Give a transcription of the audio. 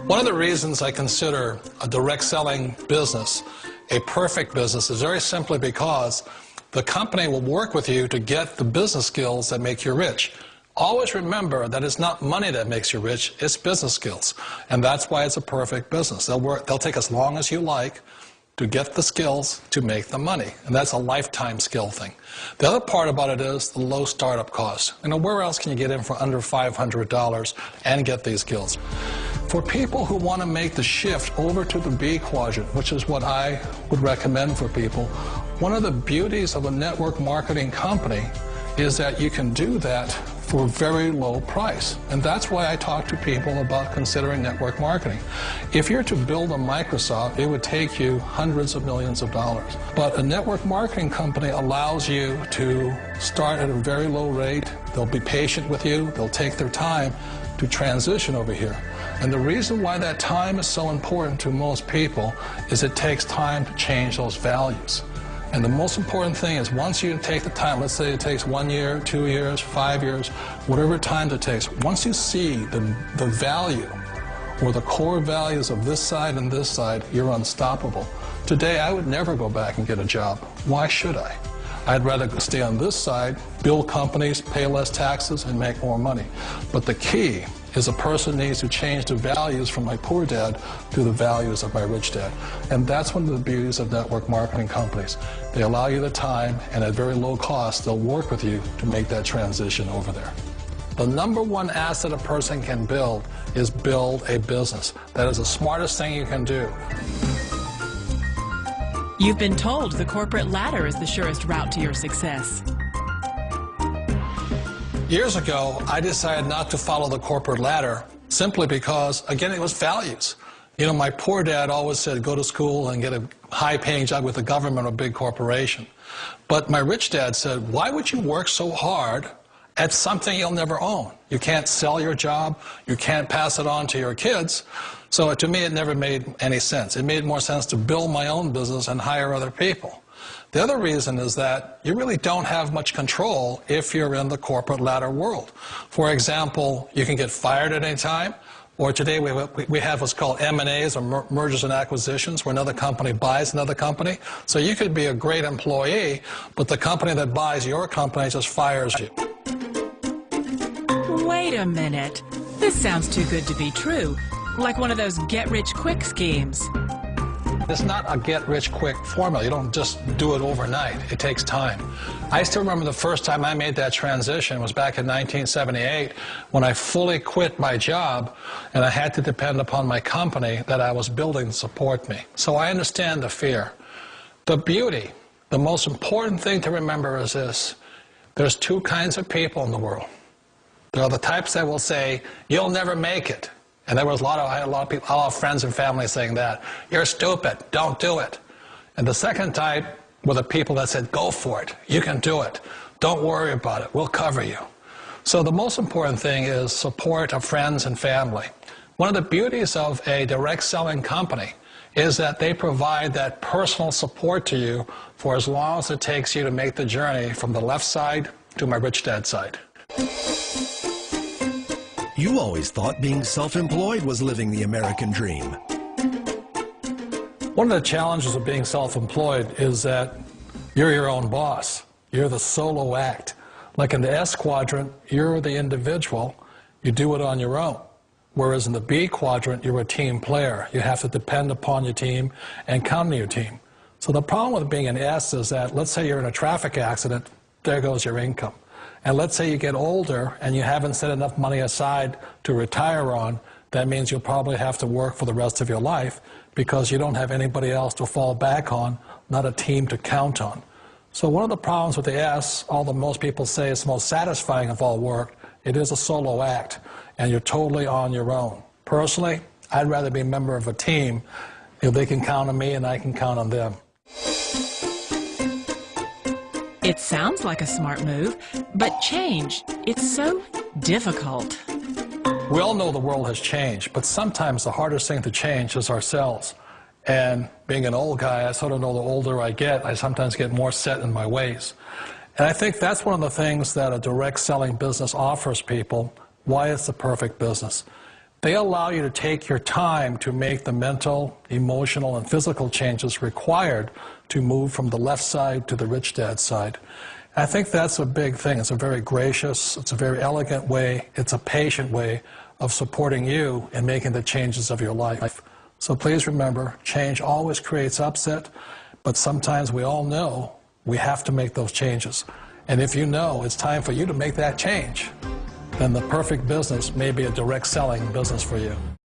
One of the reasons I consider a direct selling business a perfect business is very simply because the company will work with you to get the business skills that make you rich. Always remember that it's not money that makes you rich, it's business skills. And that's why it's a perfect business. They'll take as long as you like to get the skills to make the money. And that's a lifetime skill thing. The other part about it is the low startup cost. Where else can you get in for under $500 and get these skills? For people who want to make the shift over to the B quadrant, which is what I would recommend for people, one of the beauties of a network marketing company is that you can do that for a very low price. And that's why I talk to people about considering network marketing. If you're to build a Microsoft, it would take you hundreds of millions of dollars. But a network marketing company allows you to start at a very low rate. They'll be patient with you. They'll take their time to transition over here. And the reason why that time is so important to most people is it takes time to change those values. And the most important thing is once you take the time, let's say it takes 1 year, 2 years, 5 years, whatever time it takes, once you see the value or the core values of this side and this side, you're unstoppable. Today, I would never go back and get a job. Why should I? I'd rather stay on this side, build companies, pay less taxes, and make more money. But the key is a person needs to change the values from my poor dad to the values of my rich dad. And that's one of the beauties of network marketing companies. They allow you the time, and at very low cost, they'll work with you to make that transition over there. The number one asset a person can build is build a business. That is the smartest thing you can do. You've been told the corporate ladder is the surest route to your success. Years ago, I decided not to follow the corporate ladder simply because, again, it was values. My poor dad always said, go to school and get a high-paying job with the government or a big corporation. But my rich dad said, why would you work so hard at something you'll never own? You can't sell your job. You can't pass it on to your kids. So to me, it never made any sense. It made more sense to build my own business and hire other people. The other reason is that you really don't have much control if you're in the corporate ladder world. For example, you can get fired at any time, or today we have what's called M&As, or mergers and acquisitions, where another company buys another company. So you could be a great employee, but the company that buys your company just fires you. Wait a minute. This sounds too good to be true. Like one of those get-rich-quick schemes. It's not a get-rich-quick formula. You don't just do it overnight. It takes time. I still remember the first time I made that transition was back in 1978 when I fully quit my job and I had to depend upon my company that I was building to support me. So I understand the fear. The beauty, the most important thing to remember is this. There's two kinds of people in the world. There are the types that will say, you'll never make it. And I had a lot of people, a lot of friends and family saying that. You're stupid, don't do it. And the second type were the people that said, go for it, you can do it. Don't worry about it, we'll cover you. So the most important thing is support of friends and family. One of the beauties of a direct selling company is that they provide that personal support to you for as long as it takes you to make the journey from the left side to my rich dad side. You always thought being self-employed was living the American dream. One of the challenges of being self-employed is that you're your own boss. You're the solo act. Like in the S quadrant, you're the individual. You do it on your own. Whereas in the B quadrant, you're a team player. You have to depend upon your team and count on your team. So the problem with being an S is that, let's say you're in a traffic accident, there goes your income. And let's say you get older and you haven't set enough money aside to retire on, that means you'll probably have to work for the rest of your life because you don't have anybody else to fall back on, not a team to count on. So one of the problems with the S, although most people say it's the most satisfying of all work, it is a solo act, and you're totally on your own. Personally, I'd rather be a member of a team if they can count on me and I can count on them. It sounds like a smart move, but change, it's so difficult. We all know the world has changed, but sometimes the hardest thing to change is ourselves. And being an old guy, I sort of know the older I get, I sometimes get more set in my ways. And I think that's one of the things that a direct selling business offers people, why it's the perfect business. They allow you to take your time to make the mental, emotional, and physical changes required to move from the left side to the rich dad side. I think that's a big thing. It's a very gracious, it's a very elegant way, it's a patient way of supporting you in making the changes of your life. So please remember, change always creates upset, but sometimes we all know we have to make those changes. And if you know it's time for you to make that change, then the perfect business may be a direct selling business for you.